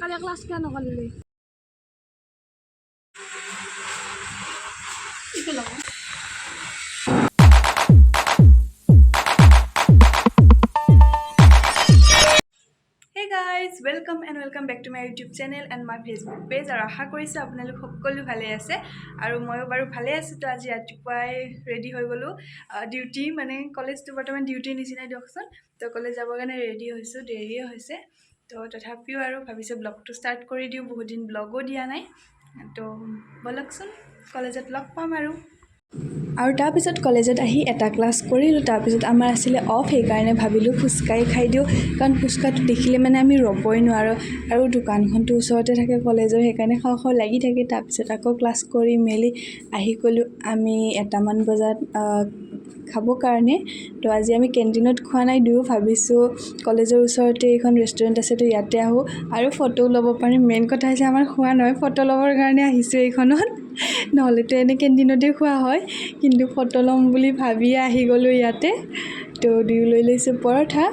কালি class কিয় নকৰিলি Hey guys, welcome and welcome back to my YouTube channel and my Facebook page. আৰু আশা কৰিছোঁ আপোনালোক সকলো ভালে আছে আৰু ময়ো বাৰু ভালে আছোঁ। তো আজি ৰাতিপুৱাই ৰেডি হৈ গ'লোঁ ডিউটি মানে কলেজটো বৰ্তমান ডিউটিৰ নিচিনাই দিয়কচোন। তো কলেজ যাবৰ কাৰণে ৰেডি হৈছোঁ, দেৰিয়ে হৈছে। তো তথাপিও আৰু ভাবিছোঁ ব্লগটো ষ্টাৰ্ট কৰি দিওঁ, বহুত দিন ব্লগো দিয়া নাই। তো বলকচোন কলেজত লগ পাম আৰু তাৰপিছত কলেজত আহি এটা ক্লাছ কৰিলোঁ। তাৰপিছত আমাৰ আছিলে অফ, সেইকাৰণে ভাবিলোঁ ফুচকাই খাই দিওঁ, কাৰণ ফুচকাটো দেখিলে মানে আমি ৰ'বই নোৱাৰোঁ আৰু দোকানখনটো ওচৰতে থাকে কলেজৰ, সেইকাৰণে খাওঁ খাওঁ লাগি থাকে। তাৰপিছত আকৌ ক্লাছ কৰি মেলি আহি গ'লোঁ আমি 1মান বজাত খাবৰ কাৰণে। তো আজি আমি কেণ্টিনত খোৱা নাই, দুয়ো ভাবিছোঁ কলেজৰ ওচৰতে এইখন ৰেষ্টুৰেণ্ট আছে, তো ইয়াতে আহোঁ আৰু ফটো ল'ব পাৰিম। মেইন কথা হৈছে আমাৰ খোৱা নহয়, ফটো ল'বৰ কাৰণে আহিছোঁ এইখনত, নহ'লেতো এনে কেণ্টিনতে খোৱা হয়, কিন্তু ফটো ল'ম বুলি ভাবিয়ে আহি গ'লোঁ ইয়াতে। তো দুয়ো লৈ লৈছোঁ পৰঠা।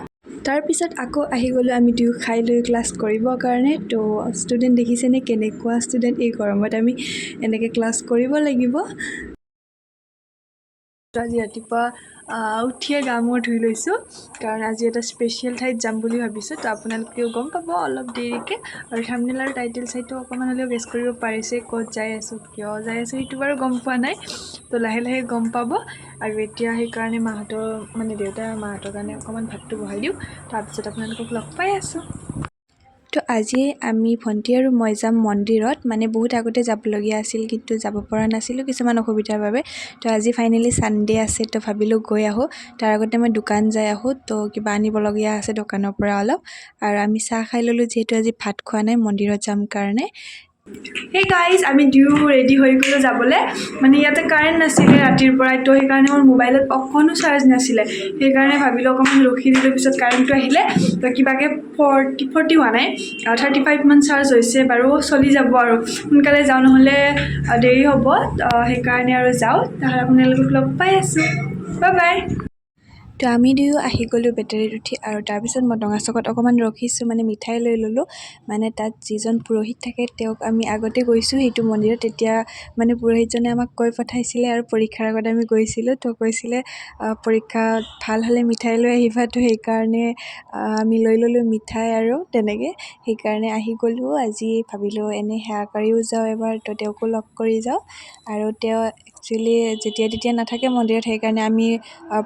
তাৰপিছত আকৌ আহি গ'লোঁ আমি দুয়ো খাই লৈ ক্লাছ কৰিবৰ কাৰণে। তো ষ্টুডেণ্ট দেখিছেনে কেনেকুৱা ষ্টুডেণ্ট, এই গৰমত আমি এনেকৈ ক্লাছ কৰিব লাগিব। আজি ৰাতিপুৱা উঠিয়ে গা মূৰ ধুই লৈছোঁ, কাৰণ আজি এটা স্পেচিয়েল ঠাইত যাম বুলি ভাবিছোঁ। তো আপোনালোকেও গম পাব অলপ দেৰিকৈ, আৰু থাম্বনেইল আৰু টাইটেল চাইটো অকণমান হ'লেও গেছ কৰিব পাৰিছে ক'ত যাই আছোঁ, কিয় যাই আছোঁ, সেইটো বাৰু গম পোৱা নাই। তো লাহে লাহে গম পাব। আৰু এতিয়া সেইকাৰণে দেউতা মাহঁতৰ কাৰণে অকণমান ভাতটো বহাই দিওঁ, তাৰপিছত আপোনালোকক লগ পাই আছোঁ। তো আজি আমি ভণ্টি আৰু মই যাম মন্দিৰত, মানে বহুত আগতে যাবলগীয়া আছিল কিন্তু যাব পৰা নাছিলোঁ কিছুমান অসুবিধাৰ বাবে। তো আজি ফাইনেলি ছানডে আছে, তো ভাবিলোঁ গৈ আহোঁ। তাৰ আগতে মই দোকান যাই আহোঁ, তো কিবা আনিবলগীয়া আছে দোকানৰ পৰা অলপ। আৰু আমি চাহ খাই ল'লোঁ, যিহেতু আজি ভাত খোৱা নাই, মন্দিৰত যাম কাৰণে। সেই গাইজ, আমি দুয়ো ৰেডি হৈ গ'লোঁ যাবলৈ। মানে ইয়াতে কাৰেণ্ট নাছিলে ৰাতিৰ পৰাই, তো সেইকাৰণে মোৰ মোবাইলত অকণো চাৰ্জ নাছিলে, সেইকাৰণে ভাবিলোঁ অকণমান ৰখি দিলোঁ। পিছত কাৰেণ্টটো আহিলে, তো কিবাকৈ 40 হোৱা নাই, 35মান চাৰ্জ হৈছে বাৰু, চলি যাব আৰু। সোনকালে যাওঁ, নহ'লে দেৰি হ'ব। সেইকাৰণে আৰু যাওঁ, তাহাঁত আপোনালোকক লগ পাই আছোঁ। Bye bye. তো আমি দুয়ো আহি গ'লোঁ বেটেৰীত উঠি, আৰু তাৰপিছত মদঙা চকত অকণমান ৰখিছোঁ, মানে মিঠাই লৈ ল'লোঁ। মানে তাত যিজন পুৰোহিত থাকে তেওঁক আমি আগতে গৈছোঁ সেইটো মন্দিৰত, তেতিয়া মানে পুৰোহিতজনে আমাক কৈ পঠাইছিলে, আৰু পৰীক্ষাৰ আগতে আমি গৈছিলোঁ। তো কৈছিলে পৰীক্ষা ভাল হ'লে মিঠাই লৈ আহিবা, তো সেইকাৰণে আমি লৈ ল'লোঁ মিঠাই আৰু তেনেকৈ। সেইকাৰণে আহি গ'লোঁ। আজি ভাবিলোঁ এনেই সেৱা কৰিও যাওঁ এবাৰ, তো তেওঁকো লগ কৰি যাওঁ। আৰু তেওঁ একচুৱেলি যেতিয়া তেতিয়া নাথাকে মন্দিৰত, সেইকাৰণে আমি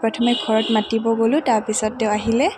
প্ৰথমে ঘৰত মাতিব গ'লোঁ, তাৰপিছত তেওঁ আহিলে।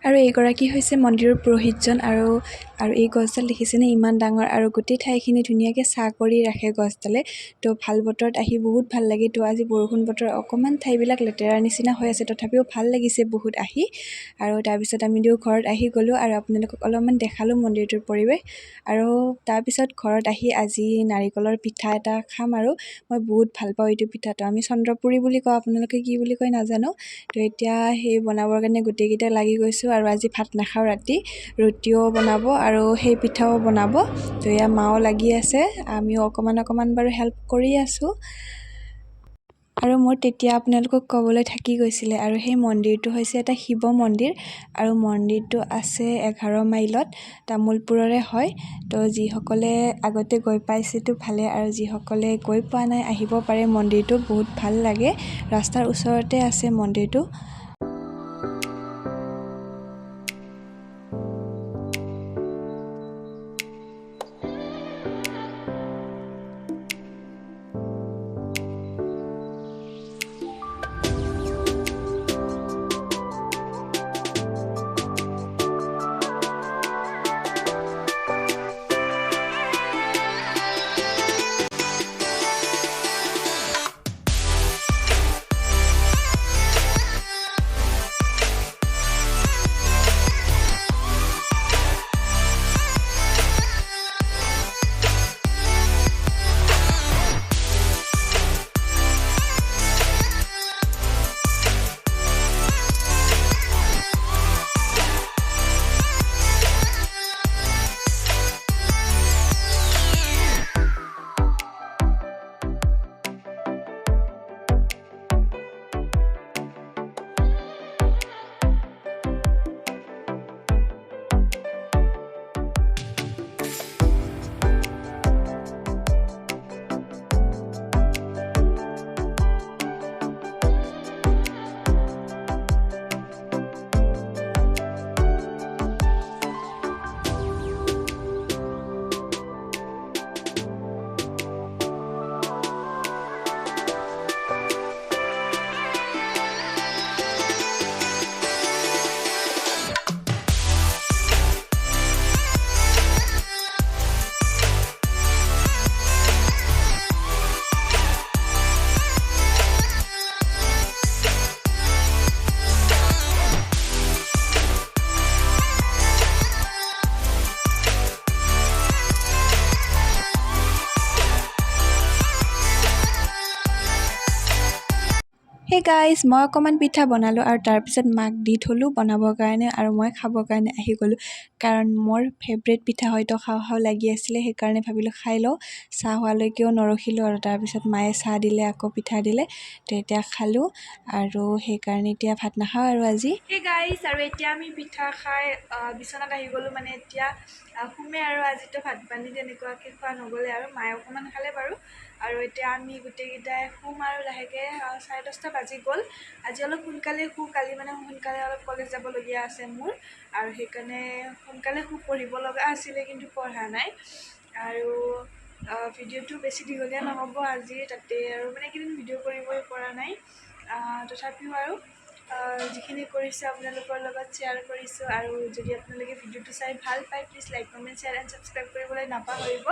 আৰু এইগৰাকী হৈছে মন্দিৰৰ পুৰোহিতজন। আৰু এই গছডাল দেখিছেনে, ইমান ডাঙৰ, আৰু গোটেই ঠাইখিনি ধুনীয়াকৈ ছাঁ কৰি ৰাখে গছডালে। তো ভাল বতৰত আহি বহুত ভাল লাগে। তো আজি বৰষুণ বতৰ, অকণমান ঠাইবিলাক লেতেৰাৰ নিচিনা হৈ আছে, তথাপিও ভাল লাগিছে বহুত আহি। আৰু তাৰপিছত আমি ঘৰত আহি গ'লোঁ, আৰু আপোনালোকক অলপমান দেখালোঁ মন্দিৰটোৰ পৰিৱেশ। আৰু তাৰপিছত ঘৰত আহি আজি নাৰিকলৰ পিঠা এটা খাম, আৰু মই বহুত ভাল পাওঁ এইটো পিঠাটো। আমি চন্দ্ৰপুৰী বুলি কওঁ, আপোনালোকে কি বুলি কয় নাজানো। তো এতিয়া সেই বনাবৰ কাৰণে গোটেইকেইটা লাগি গৈছোঁ। আৰু আজি ভাত নাখাওঁ ৰাতি, ৰুটিও বনাব আৰু সেই পিঠাও বনাব। তো এয়া মাও লাগি আছে, আমিও অকণমান বাৰু হেল্প কৰি আছোঁ। আৰু মোৰ তেতিয়া আপোনালোকক ক'বলৈ থাকি গৈছিলে, আৰু সেই মন্দিৰটো হৈছে এটা শিৱ মন্দিৰ, আৰু মন্দিৰটো আছে 11 মাইলত, তামোলপুৰৰে হয়। তো যিসকলে আগতে গৈ পাইছেতো ভালে, আৰু যিসকলে গৈ পোৱা নাই আহিব পাৰে। মন্দিৰটো বহুত ভাল লাগে, ৰাস্তাৰ ওচৰতে আছে মন্দিৰটো। গাইজ মই অকণমান পিঠা বনালোঁ আৰু তাৰপিছত মাক দি থ'লোঁ বনাবৰ কাৰণে আৰু মই খাবৰ কাৰণে আহি গ'লোঁ কাৰণ মোৰ ফেভৰেট পিঠা হয়তো খাওঁ খাওঁ লাগি আছিলে সেইকাৰণে ভাবিলোঁ খাই লওঁ চাহ হোৱালৈকেও নৰখিলোঁ আৰু তাৰপিছত মায়ে চাহ দিলে আকৌ পিঠা দিলে তো এতিয়া খালোঁ আৰু সেইকাৰণে এতিয়া ভাত নাখাওঁ আৰু আজি সেই গাইজ আৰু এতিয়া আমি পিঠা খাই বিচনাত আহি গ'লোঁ মানে এতিয়া শুমে আৰু আজিতো ভাত পানী তেনেকুৱাকৈ খোৱা নগ'লে আৰু মায়ে অকণমান খালে বাৰু আৰু এতিয়া আমি গোটেইকেইটাই শুম আৰু লাহেকৈ 10:30 বাজি গ'ল আজি অলপ সোনকালে শু কালি মানে সোনকালে অলপ কলেজ যাবলগীয়া আছে মোৰ আৰু সেইকাৰণে সোনকালে পঢ়িব লগা আছিলে কিন্তু পঢ়া নাই আৰু ভিডিঅ'টো বেছি দীঘলীয়া নহ'ব আজি তাতে আৰু মানে এইকেইদিন ভিডিঅ' কৰিবই পৰা নাই তথাপিও আৰু যিখিনি কৰিছোঁ আপোনালোকৰ লগত শ্বেয়াৰ কৰিছোঁ আৰু যদি আপোনালোকে ভিডিঅ'টো চাই ভাল পায় please like comment share and subscribe কৰিবলৈ নাপাহৰিব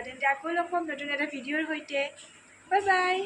তেন্তে আকৌ লগ পাম নতুন এটা ভিডিঅ'ৰ সৈতে বাই বাই